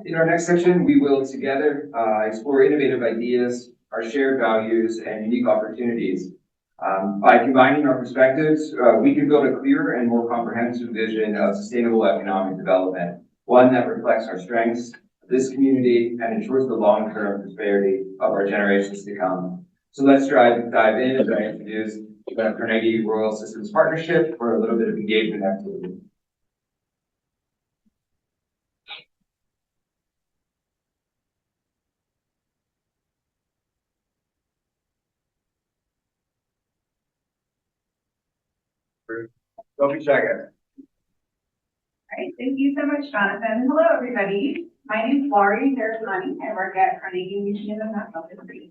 In our next section, we will together explore innovative ideas, our shared values, and unique opportunities. By combining our perspectives, we can build a clearer and more comprehensive vision of sustainable economic development, one that reflects our strengths, this community, and ensures the long-term prosperity of our generations to come. So let's dive in as I introduce the Carnegie Rural Systems Partnership for a little bit of engagement activity. Don't be shy, guys. All right, thank you so much, Jonathan. Hello, everybody. My name is Laurie. I work at Carnegie Museum of Natural History.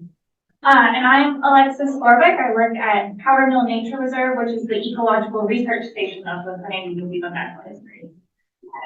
And I'm Alexis and Laurie. I work at Powder Mill Nature Reserve, which is the ecological research station of the Carnegie Museum of Natural History.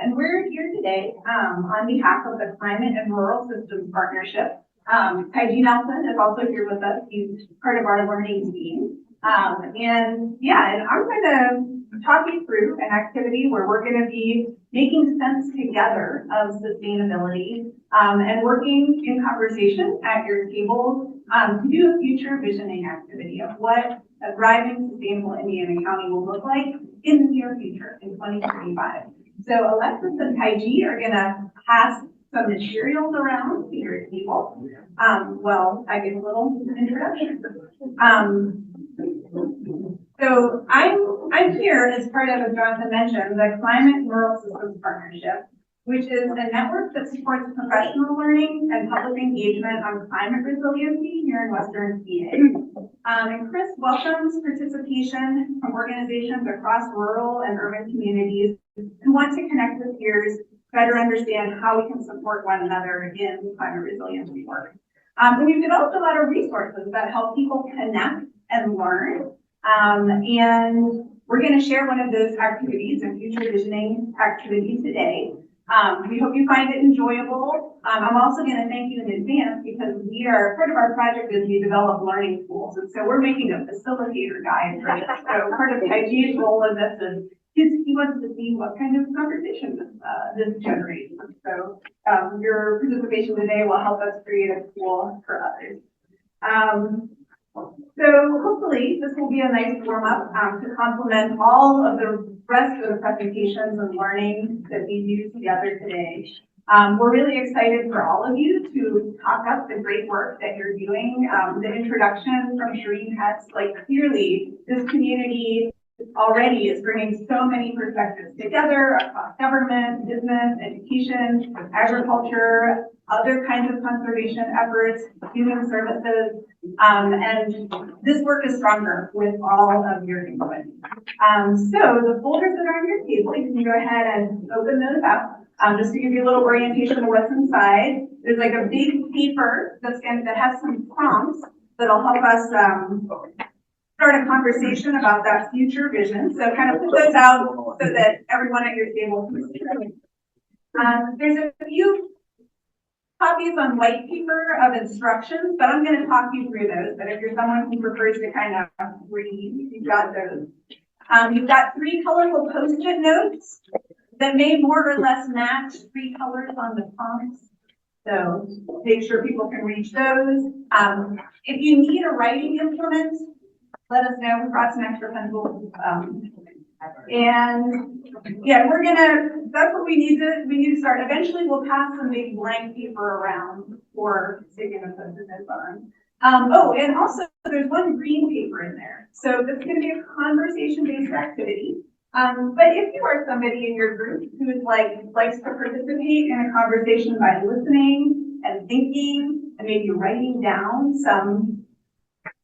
And we're here today on behalf of the Climate and Rural Systems Partnership. Kaiji Nelson is also here with us. He's part of our learning team. And I'm going to talk you through an activity where we're going to be making sense together of sustainability and working in conversation at your table to do a future visioning activity of what a thriving, sustainable Indiana County will look like in the near future in 2035. So Alexis and Kaiji are going to pass some materials around to your table. I give a little introduction. So I'm here as part of, as Jonathan mentioned, the Climate and Rural Systems Partnership, which is a network that supports professional learning and public engagement on climate resiliency here in Western PA. And Chris welcomes participation from organizations across rural and urban communities who want to connect with peers, better understand how we can support one another in climate resiliency work. And we've developed a lot of resources that help people connect and learn. And we're going to share one of those activities and future visioning activities today. We hope you find it enjoyable. I'm also going to thank you in advance because part of our project is we develop learning tools. And so we're making a facilitator guide for this. So part of Kaiji's role in this is he wants to see what kind of conversation this generates. So your participation today will help us create a tool for others. So hopefully this will be a nice warm-up to complement all of the rest of the presentations and learning that we do together today. We're really excited for all of you to talk up the great work that you're doing. The introduction from Shireen Hetz, clearly this community already is bringing so many perspectives together across government, business, education, agriculture, other kinds of conservation efforts, human services, and this work is stronger with all of your input. So the folders that are on your table, you can go ahead and open those up. Just to give you a little orientation of what's inside, there's a big paper that has some prompts that'll help us start a conversation about that future vision. So kind of put those out so that everyone at your table can see them. There's a few copies on white paper of instructions, but I'm going to talk you through those. But if you're someone who prefers to kind of read, you've got those. You've got 3 colorful Post-it notes that may more or less match 3 colors on the prompts. So make sure people can reach those. If you need a writing implement, let us know. We brought some extra pencils. That's what we need to start. Eventually we'll pass some big blank paper around for sticking a Post-it notes on. And also there's one green paper in there. So this is going to be a conversation-based activity. But if you are somebody in your group who likes to participate in a conversation by listening and thinking and maybe writing down some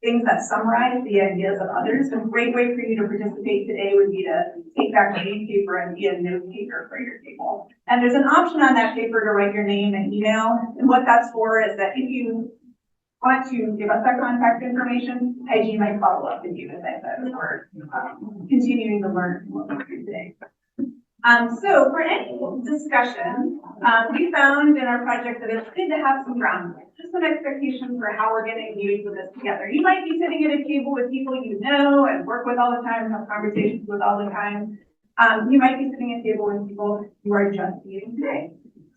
things that summarize the ideas of others, a great way for you to participate today would be to take that green paper and be a note taker for your table. And there's an option on that paper to write your name and email. And what that's for is that if you want to give us that contact information, Kaiji might follow up with you, as I said, for continuing to learn from what we're doing today. So for any discussion, we found in our project that it's good to have some ground rules, just some expectations for how we're going to engage with this together. You might be sitting at a table with people you know and work with all the time and have conversations with all the time. You might be sitting at a table with people you are just meeting today.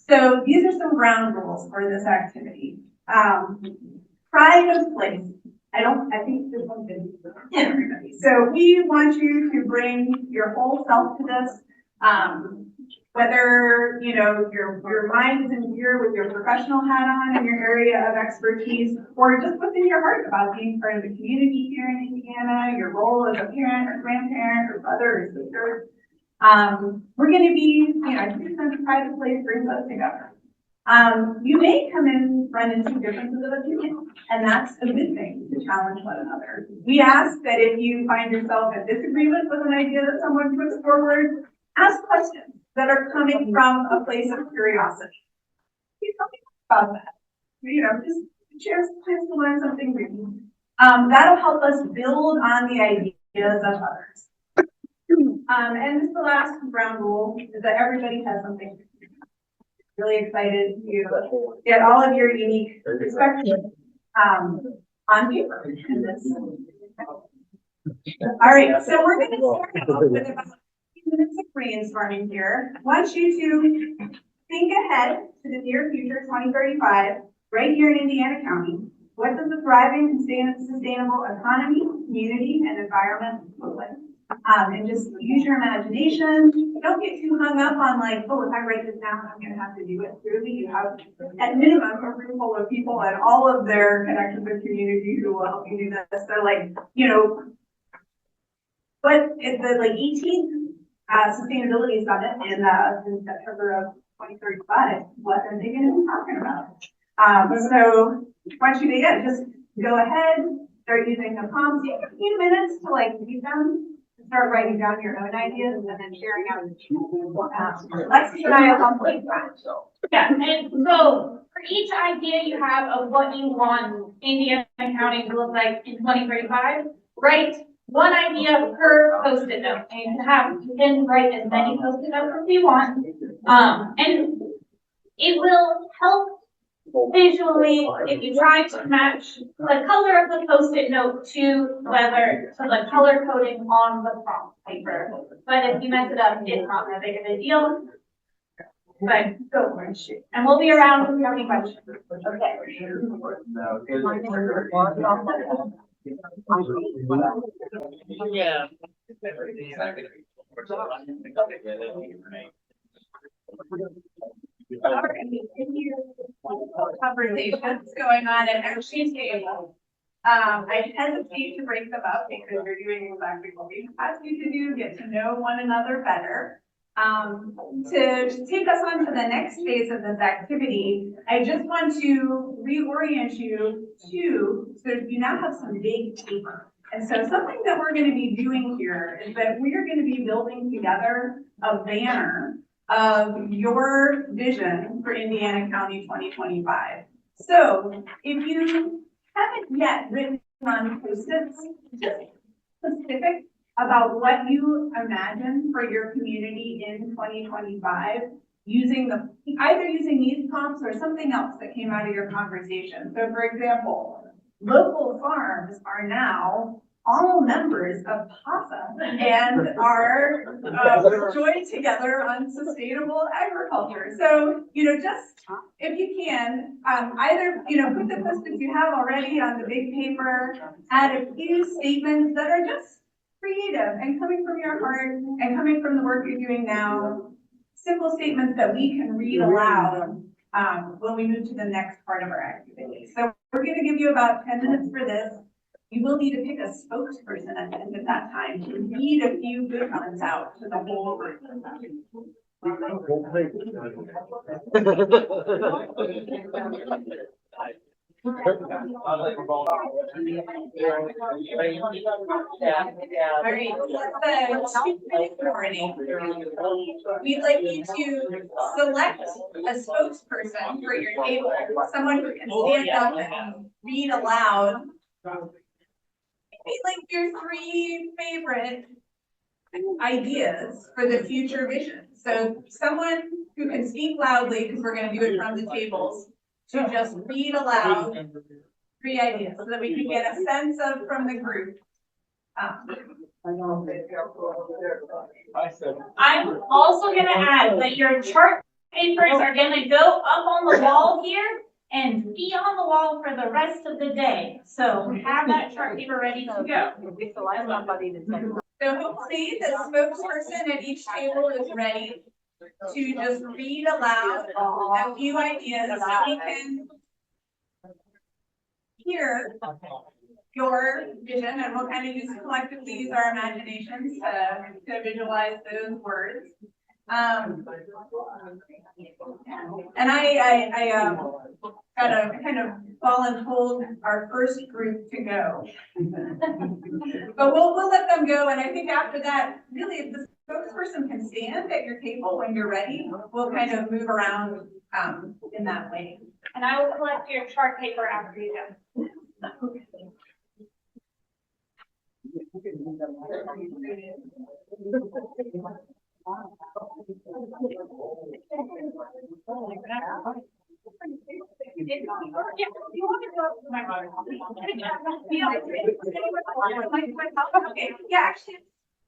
So these are some ground rules for this activity. Pride of place. I think this one's been everybody. So we want you to bring your whole self to this. Whether, you know, your mind is in gear with your professional hat on in your area of expertise, or just what's in your heart about being part of the community here in Indiana, your role as a parent or grandparent or brother or sister. We're going to be, you know, two sense of pride of place brings us together. You may come in, run into differences of opinion, and that's a good thing to challenge one another. We ask that if you find yourself in disagreement with an idea that someone puts forward, ask questions that are coming from a place of curiosity. You tell me about that. You know, just chance to learn something new. That'll help us build on the ideas of others. And just the last ground rule is that everybody has something. Really excited to get all of your unique perspectives on paper in this. All right, so we're going to start off with about 15 minutes of brainstorming here. I want you to think ahead to the near future, 2035, right here in Indiana County. What does a thriving and sustainable economy, community, and environment look like? And just use your imagination. Don't get too hung up on like, oh, if I write this down, I'm going to have to do it. Clearly, you have at minimum a room full of people and all of their connections with community who will help you do this. So like, you know, but it's the like 18th sustainability summit in September of 2035. What are they going to be talking about? So I want you to just go ahead, start using the prompts. Take a few minutes to like read them. Start writing down your own ideas and then sharing out. Alexis and I accomplish that. Yeah, and so for each idea you have of what you want Indiana County to look like in 2035, write one idea per post-it note. And you can write as many post-it notes as you want. And it will help visually if you try to match the color of the post-it note to the color coding on the prompt paper. But if you mess it up, it's not that big of a deal. But go for it. And we'll be around if you have any questions. Okay. Yeah. All right, conversations going on at every table. I hesitate to break them up because you're doing exactly what we asked you to do, get to know one another better. To take us on to the next phase of this activity, I just want to reorient you to, so you now have some big paper. And so something that we're going to be doing here is that we are going to be building together a banner of your vision for Indiana County 2025. So if you haven't yet written on post-its, just specific about what you imagine for your community in 2025, either using these prompts or something else that came out of your conversation. So for example, local farms are now all members of PASA and are joined together on sustainable agriculture. So, you know, just if you can, either, you know, put the post-its you have already on the big paper, add a few statements that are just creative and coming from your heart and coming from the work you're doing now. Simple statements that we can read aloud when we move to the next part of our activity. So we're going to give you about 10 minutes for this. You will need to pick a spokesperson at the end of that time to read a few good ones out to the whole group. All right, we'd like you to select a spokesperson for your table, someone who can stand up and read aloud. Maybe like your 3 favorite ideas for the future vision. So someone who can speak loudly, because we're going to do it from the tables, to just read aloud 3 ideas so that we can get a sense of from the group. I'm also going to add that your chart papers are gonna go up on the wall here and be on the wall for the rest of the day. So have that chart paper ready to go. So hopefully the spokesperson at each table is ready to just read aloud a few ideas so we can hear your vision, and we'll kind of collectively use our imaginations to visualize those words. And I gotta kind of voluntold our first group to go. But we'll let them go, and I think after that, really, if the spokesperson can stand at your table when you're ready, we'll kind of move around in that way. And I will collect your chart paper after you go. Okay, yeah, actually,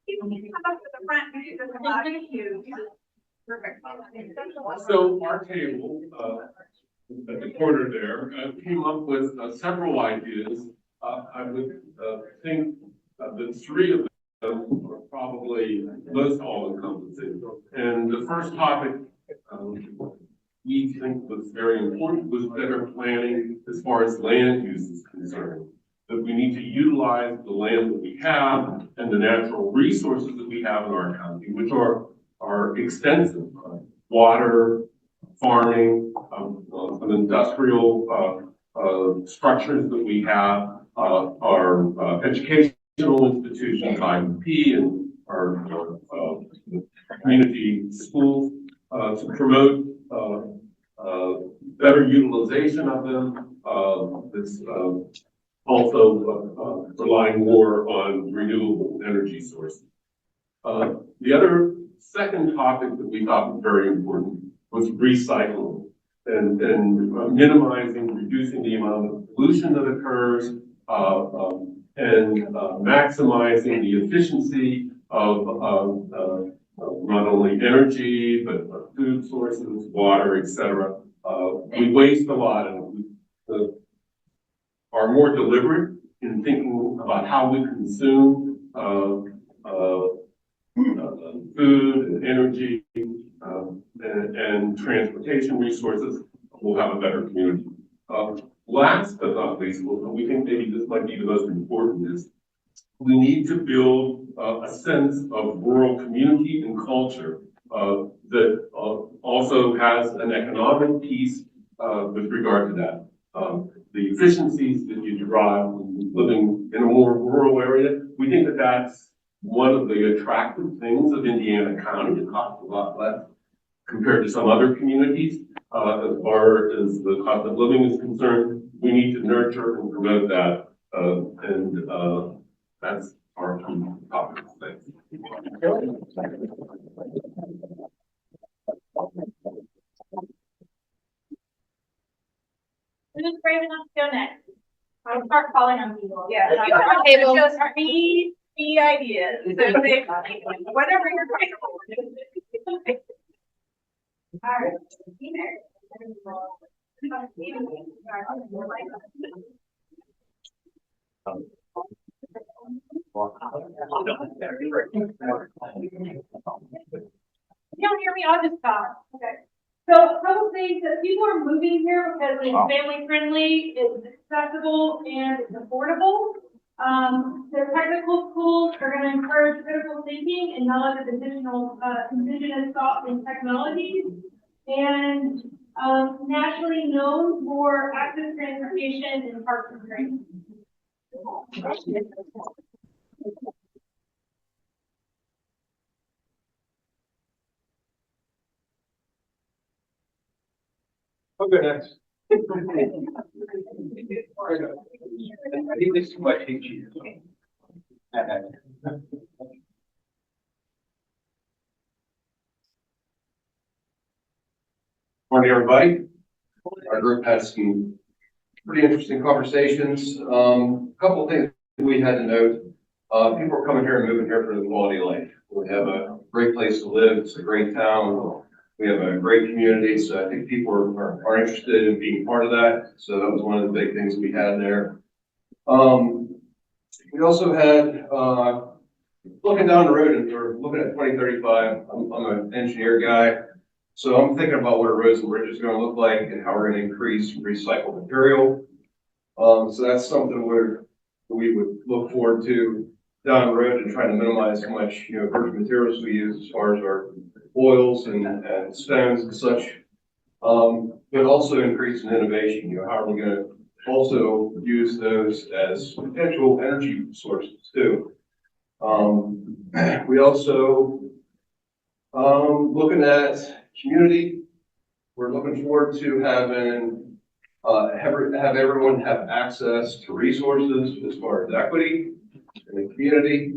you can come up to the front, you can allow you. Perfect. So our table, at the corner there, came up with several ideas. I would think that three of them are probably most all-encompassing. And the first topic we think was very important was better planning as far as land use is concerned. That we need to utilize the land that we have and the natural resources that we have in our county, which are extensive. Water, farming, some industrial structures that we have, our educational institutions, IUP, and our community schools to promote better utilization of them. This also relying more on renewable energy sources. The other second topic that we thought was very important was recycling and minimizing, reducing the amount of pollution that occurs, and maximizing the efficiency of not only energy, but food sources, water, etc. We waste a lot and are more deliberate in thinking about how we consume food and energy and transportation resources. We'll have a better community. Last but not least, we think maybe this might be the most important, is we need to build a sense of rural community and culture that also has an economic piece with regard to that. The efficiencies that you derive when living in a more rural area, we think that that's one of the attractive things of Indiana County. It costs a lot less compared to some other communities. As far as the cost of living is concerned, we need to nurture and promote that, and that's our key topic. Thanks. Who's brave enough to go next? I'll start calling on people. Yeah, You you have have to to just just be ideas, so they, whatever you're comfortable with. All right. You don't hear me, I'll just stop. Okay. So a couple things that people are moving here because it's family friendly, it's accessible, and it's affordable. The technical schools are going to encourage critical thinking and knowledge of indigenous thought and technologies, and nationally known for active transportation and parks and trains. I'll go next. I think this is my teaching. Morning, everybody. Our group had some pretty interesting conversations. A couple of things we had to note. People are coming here and moving here for the quality of life. We have a great place to live. It's a great town. We have a great community, so I think people are interested in being part of that. So that was one of the big things we had there. We also had, looking down the road, and we're looking at 2035. I'm an engineer guy, so I'm thinking about what our roads and bridges are going to look like and how we're going to increase recycled material. So that's something we would look forward to down the road and trying to minimize how much, virgin materials we use as far as our oils and stones and such. But also increase in innovation. How are we going to also use those as potential energy sources too? We also, looking at community, we're looking forward to having, have everyone have access to resources as far as equity in the community.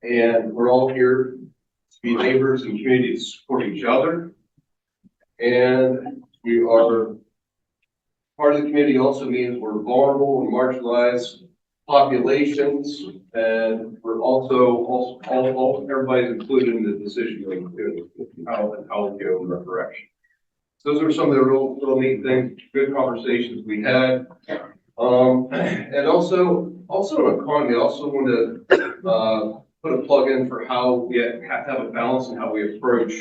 And we're all here to be neighbors and community to support each other. And we are, part of the community also means we're vulnerable and marginalized populations, and we're also everybody's included in the decision making too, how we go in that direction. Those are some of the real neat things, good conversations we had. And also in economy, I also want to put a plug in for how we have to have a balance in how we approach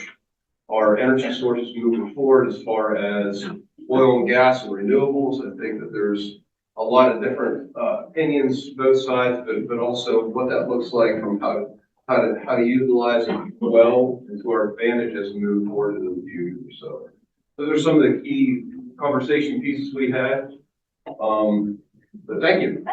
our energy sources moving forward as far as oil and gas and renewables. I think that there's a lot of different opinions, both sides, but also what that looks like from how to utilize it well and to our advantage as we move forward into the future. So those are some of the key conversation pieces we had. But thank you.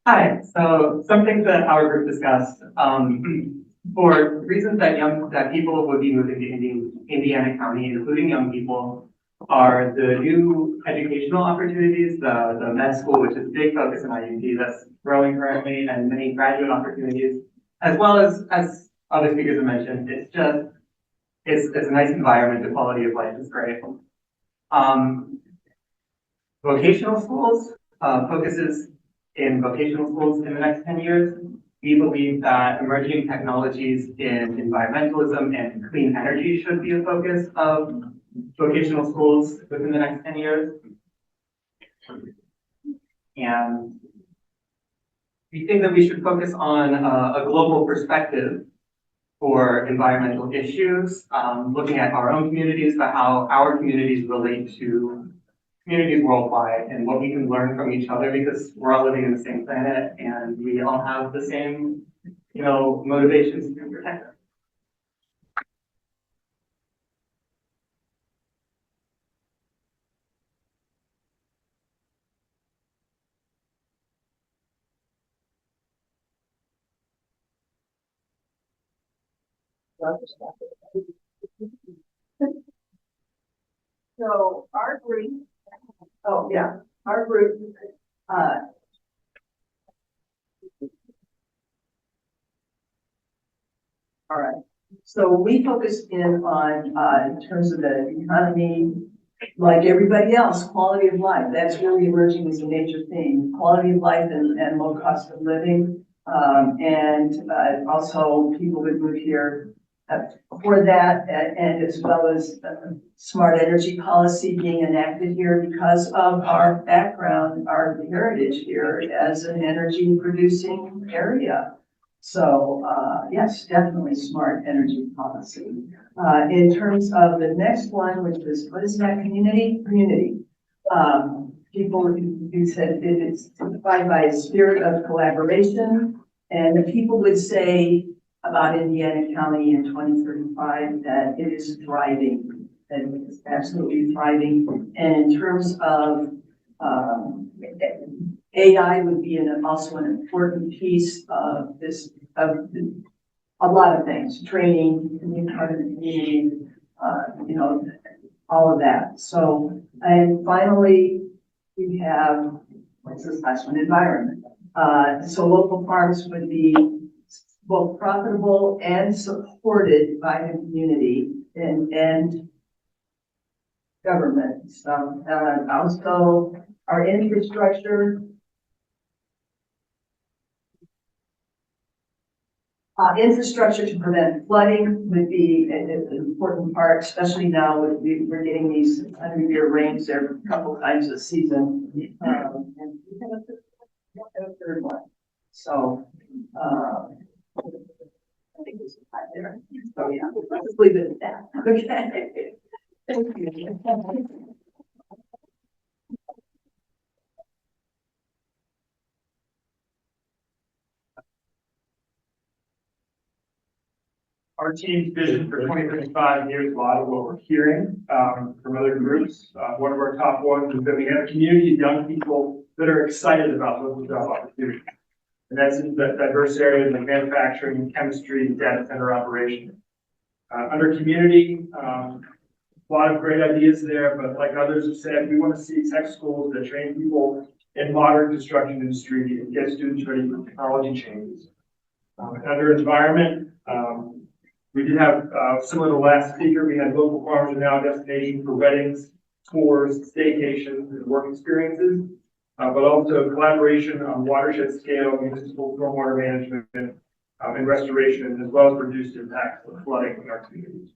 Hi, so some things that our group discussed, for reasons that people would be moving to Indiana County, including young people, are the new educational opportunities, the med school, which is a big focus in IUP that's growing currently, and many graduate opportunities, as well as other speakers have mentioned, it's a nice environment, the quality of life is great. Vocational schools, focuses in vocational schools in the next 10 years. We believe that emerging technologies in environmentalism and clean energy should be a focus of vocational schools within the next 10 years. And we think that we should focus on a global perspective for environmental issues, looking at our own communities, but how our communities relate to communities worldwide and what we can learn from each other, because we're all living in the same planet and we all have the same, motivations to protect it. So our group, our group, all right. So we focus in on, in terms of the economy, like everybody else, quality of life. That's really emerging as a major theme. Quality of life and low cost of living. And also people would move here for that, and as well as smart energy policy being enacted here because of our background, our heritage here as an energy producing area. So yes, definitely smart energy policy. In terms of the next one, which is, what is that? Community. People who said it's defined by a spirit of collaboration, and the people would say about Indiana County in 2035 that it is thriving, that it is absolutely thriving. And in terms of AI would be also an important piece of this, of a lot of things, training, part of the community, you know, all of that. So, and finally, we have, what's this last one, environment. So local farms would be both profitable and supported by the community and government. So, also our infrastructure. Infrastructure to prevent flooding would be an important part, especially now we're getting these 100-year rains there a couple times a season. And we have a third one. So, I think this is right there. So, yeah, let's leave it at that. Okay. Thank you. Our team's vision for 2035 here's a lot of what we're hearing from other groups. One of our top ones is that we have a community of young people that are excited about local job opportunities. And that's in the diverse areas like manufacturing, chemistry, data center operation. Under community, a lot of great ideas there, but like others have said, we want to see tech schools that train people in modern construction industry and get students ready for technology changes. Under environment, we did have, similar to the last speaker, we had local farms are now a destination for weddings, tours, staycations, and work experiences, but also collaboration on watershed scale, municipal stormwater management, and restoration, as well as reduced impacts of flooding in our communities.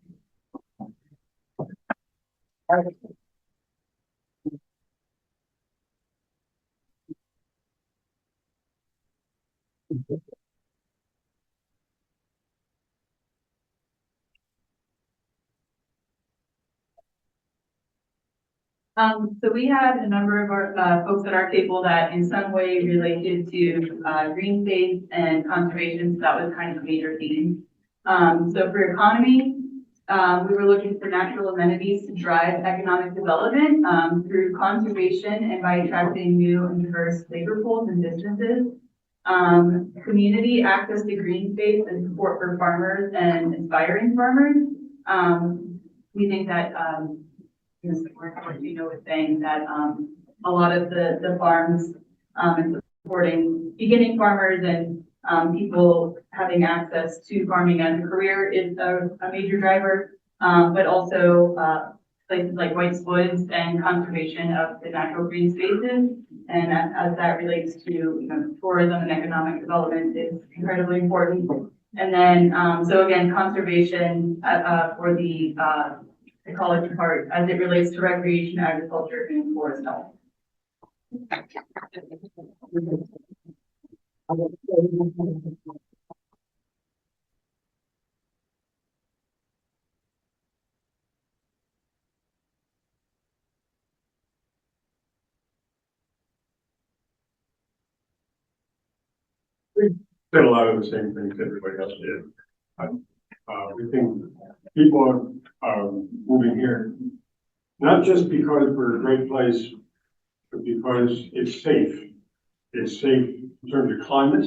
So we had a number of our folks at our table that in some way related to green space and conservation. So that was kind of a major theme. So for economy, we were looking for natural amenities to drive economic development through conservation and by attracting new and diverse labor pools and businesses. Community access to green space and support for farmers and inspiring farmers. We think that Mr. Martino was saying that a lot of the farms and supporting beginning farmers and people having access to farming as a career is a major driver, but also places like White's Woods and conservation of the natural green spaces. And as that relates to tourism and economic development is incredibly important. And then, so again, conservation for the ecology part as it relates to recreation, agriculture, and forest health. Did a lot of the same things everybody else did. We think people are moving here, not just because we're a great place, but because it's safe. It's safe in terms of climate.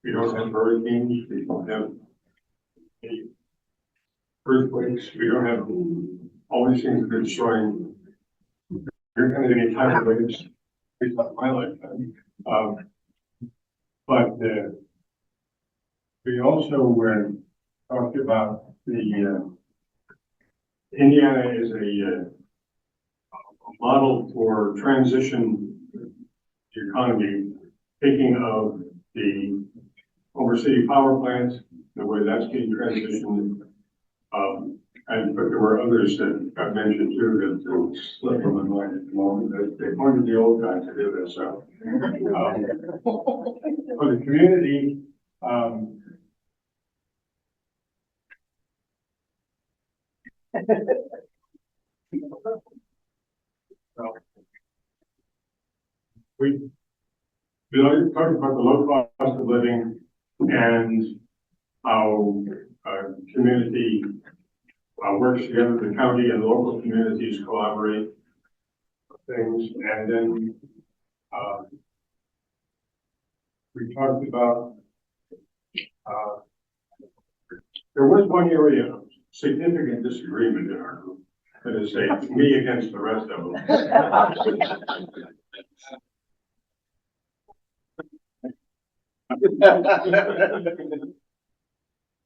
We don't have hurricanes. We don't have any earthquakes. We don't have all these things that are destroying. You're going to get tidal waves based on my lifetime. But we also talked about the Indiana is a model for transition to economy, thinking of the overseas power plants, the way that's getting transitioned. But there were others that got mentioned too that slip from my mind at the moment. That they pointed the old guy to do this. So for the community, we talked about the low cost of living and how community works together, the county and local communities collaborate things, and then we talked about There was one area of significant disagreement in our group, that is, say, me against the rest of them.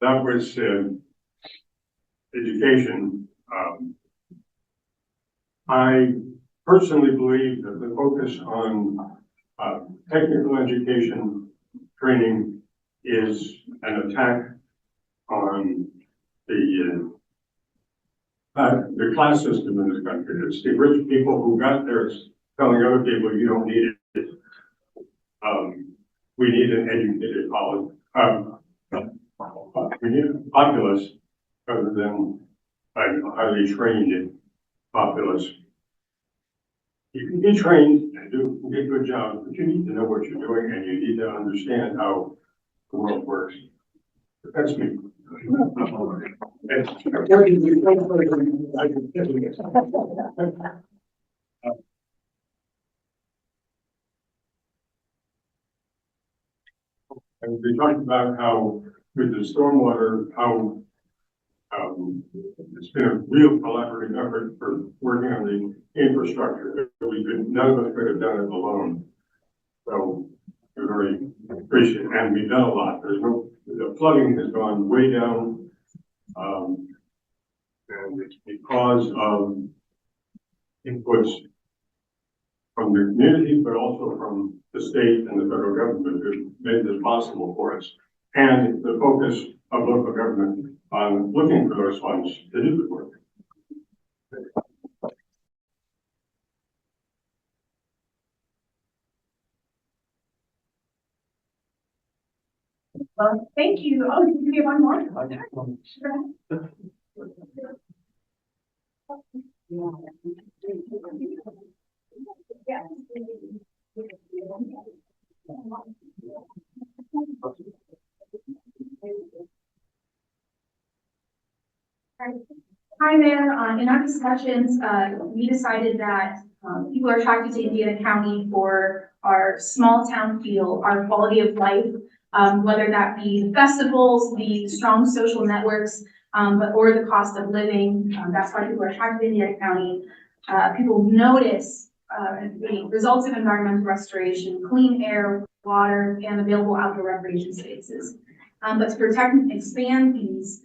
That was education. I personally believe that the focus on technical education training is an attack on the class system in this country. It's the rich people who got theirs telling other people you don't need it. We need an educated we need a populace rather than a highly trained populace. You can be trained and get a good job, but you need to know what you're doing and you need to understand how the world works. But that's me. And we talked about how with the stormwater, how it's been a real collaborative effort for working on the infrastructure. None of us could have done it alone. So we're very appreciative, and we've done a lot. The flooding has gone way down, and it's because of inputs from the community, but also from the state and the federal government who made this possible for us. And the focus of local government on looking for those funds to do the work. Well, thank you. Oh, you give me one more? Sure. Yeah. Hi there. In our discussions, we decided that people are attracted to Indiana County for our small town feel, our quality of life, whether that be festivals, the strong social networks, or the cost of living. That's why people are attracted to Indiana County. People notice the results of environmental restoration, clean air, water, and available outdoor recreation spaces. But to protect and expand these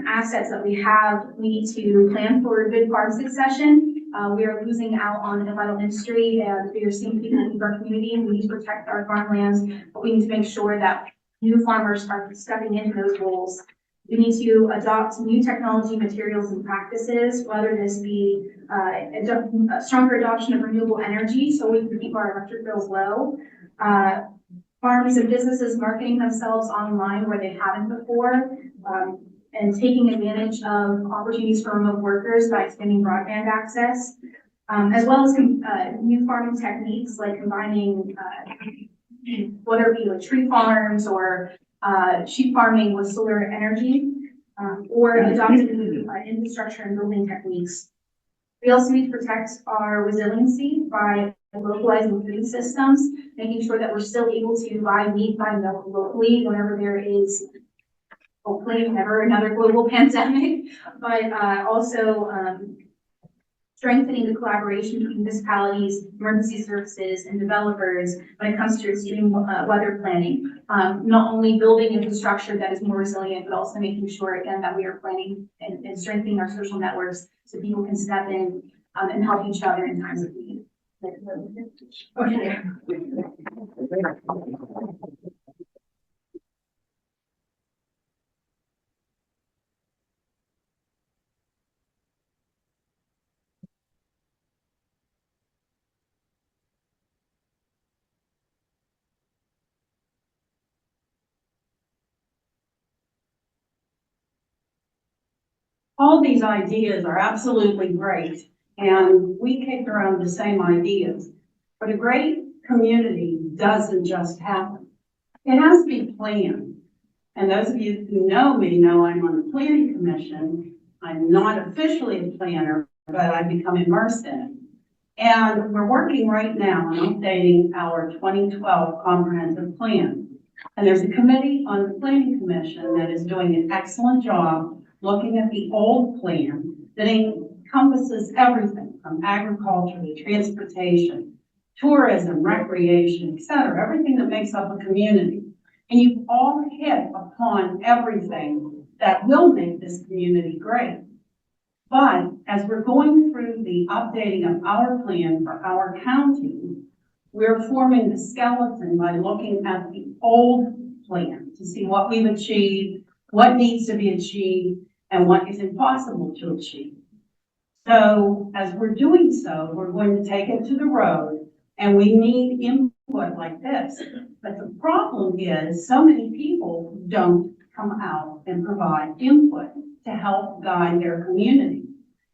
assets that we have, we need to plan for good farm succession. We are losing out on a vital industry, and we are seeing people leave our community. We need to protect our farmlands, but we need to make sure that new farmers are stepping into those roles. We need to adopt new technology, materials, and practices, whether this be a stronger adoption of renewable energy so we can keep our electric bills low. Farms and businesses marketing themselves online where they haven't before, and taking advantage of opportunities for remote workers by expanding broadband access, as well as new farming techniques like combining, whether it be like tree farms or sheep farming with solar energy, or adopting infrastructure and building techniques. We also need to protect our resiliency by localizing food systems, making sure that we're still able to buy meat, buy milk locally whenever there is, hopefully never another global pandemic, but also strengthening the collaboration between municipalities, emergency services, and developers when it comes to extreme weather planning. Not only building infrastructure that is more resilient, but also making sure, again, that we are planning and strengthening our social networks so people can step in and help each other in times of need. Okay. All these ideas are absolutely great, and we kicked around the same ideas. But a great community doesn't just happen. It has to be planned. And those of you who know me know I'm on the planning commission. I'm not officially a planner, but I've become immersed in it. And we're working right now on updating our 2012 comprehensive plan. And there's a committee on the planning commission that is doing an excellent job looking at the old plan that encompasses everything from agriculture to transportation, tourism, recreation, et cetera, everything that makes up a community. And you've all hit upon everything that will make this community great. But as we're going through the updating of our plan for our county, we're forming the skeleton by looking at the old plan to see what we've achieved, what needs to be achieved, and what is impossible to achieve. So as we're doing so, we're going to take it to the road, and we need input like this. But the problem is so many people don't come out and provide input to help guide their community.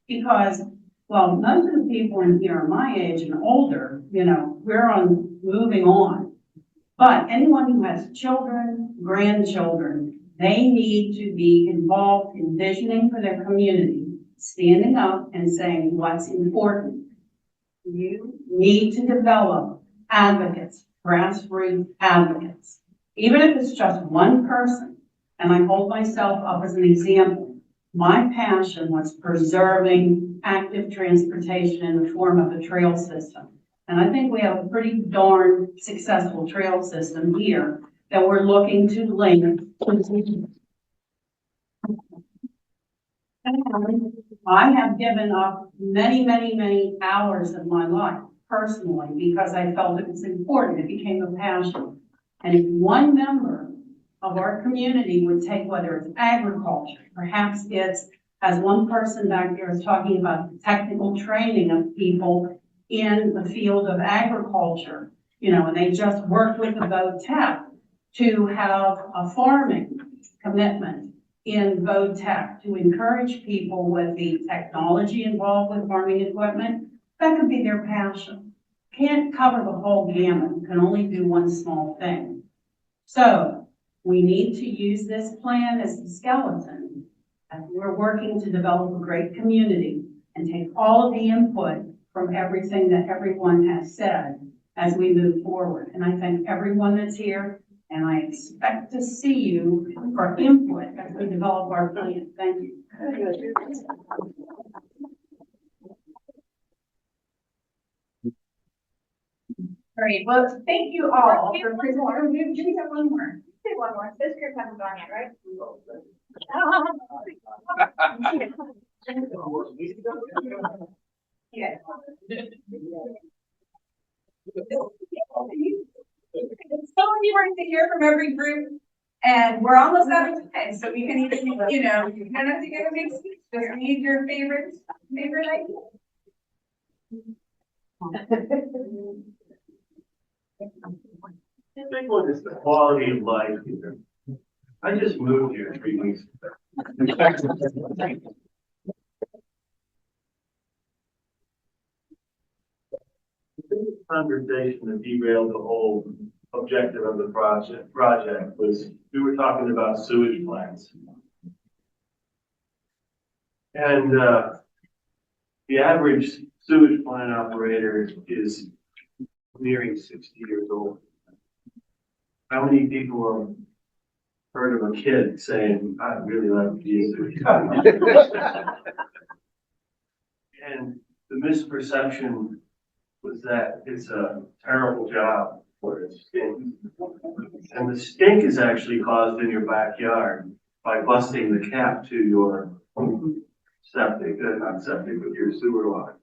Because, well, most of the people in here are my age and older, we're moving on. But anyone who has children, grandchildren, they need to be involved in visioning for their community, standing up and saying what's important. You need to develop advocates, grassroots advocates. Even if it's just one person, and I hold myself up as an example, my passion was preserving active transportation in the form of a trail system. And I think we have a pretty darn successful trail system here that we're looking to link. I have given up many, many, many hours of my life personally because I felt it was important. It became a passion. And if one member of our community would take, whether it's agriculture, perhaps it's, as one person back there is talking about, the technical training of people in the field of agriculture, and they just work with the VOTEC to have a farming commitment in VOTEC to encourage people with the technology involved with farming equipment. That could be their passion. Can't cover the whole gamut, can only do one small thing. So we need to use this plan as the skeleton as we're working to develop a great community and take all of the input from everything that everyone has said as we move forward. And I thank everyone that's here, and I expect to see you for input as we develop our plan. Thank you. Great, well, thank you all for presenting. We have one more. Say one more. This group hasn't gone yet, right? Yeah. It's so important to hear from every group, and we're almost out of time, so we can even, you don't have to give a big speech, just read your favorite idea. The big one is the quality of life here. I just moved here 3 weeks ago. The conversation that derailed the whole objective of the project was we were talking about sewage plants. And the average sewage plant operator is nearing 60 years old. How many people have heard of a kid saying, I'd really like to be a sewage plant? And the misperception was that it's a terrible job for it stinks. And the stink is actually caused in your backyard by busting the cap to your septic, not septic, but your sewer line.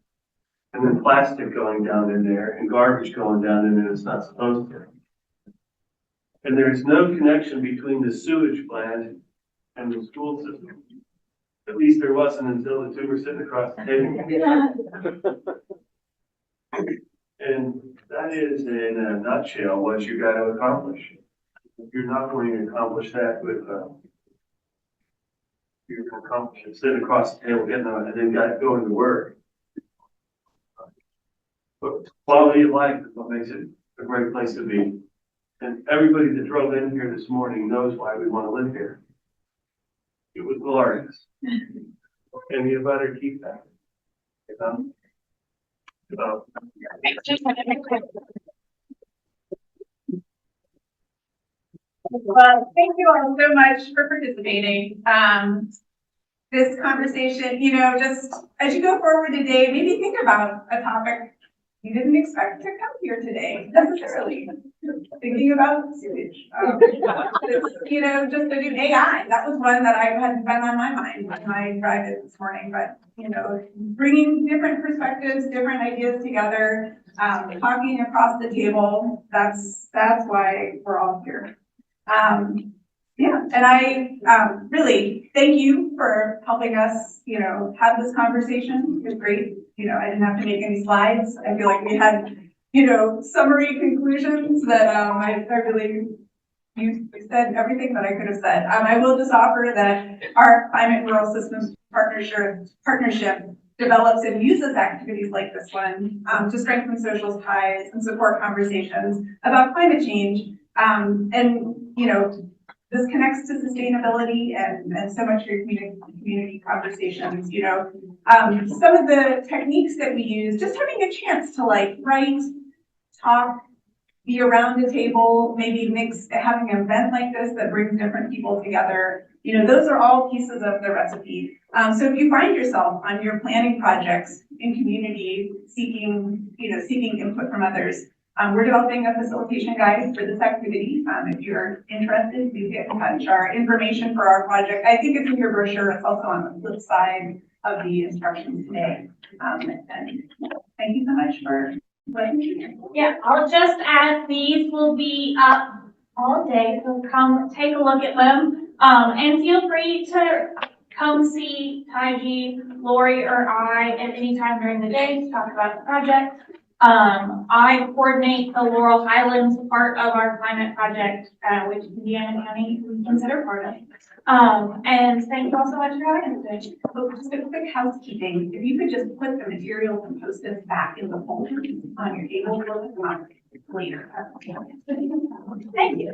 And then plastic going down in there and garbage going down in there that's not supposed to. And there's no connection between the sewage plant and the school system. At least there wasn't until the two were sitting across the table. And that is, in a nutshell, what you got to accomplish. If you're not going to accomplish that with, you're going to accomplish it sitting across the table, getting on, and then got to go into work. But quality of life is what makes it a great place to be. And everybody that drove in here this morning knows why we want to live here. It was glorious. And you better keep that. Well, thank you all so much for participating. This conversation, you know, just as you go forward today, maybe think about a topic you didn't expect to come here today necessarily. Thinking about sewage. You know, just the new AI, that was one that I had been on my mind when I drive this morning, but, you know, bringing different perspectives, different ideas together, talking across the table, that's why we're all here. Yeah, and I really thank you for helping us, you know, have this conversation. It was great. You know, I didn't have to make any slides. I feel like we had, you know, summary conclusions that I really, you said everything that I could have said. I will just offer that our Climate Rural Systems Partnership develops and uses activities like this one to strengthen social ties and support conversations about climate change. And, you know, this connects to sustainability and so much for community conversations, you know. Some of the techniques that we use, just having a chance to like write, talk, be around the table, maybe having an event like this that brings different people together. You know, those are all pieces of the recipe. So if you find yourself on your planning projects in community seeking input from others, we're developing a facilitation guide for this activity. If you're interested, please get in touch. Our information for our project, I think it's in your brochure. It's also on the flip side of the instructions today. And thank you so much for letting me here. Yeah, I'll just add, these will be up all day, so come take a look at them. And feel free to come see Taiji, Lori, or I at any time during the day to talk about the project. I coordinate the Laurel Highlands part of our climate project, which Indiana County we consider part of. And thank you all so much for having us today. So just a quick housekeeping, if you could just put the materials and post-its back in the folder on your table, we'll look them up later. Thank you.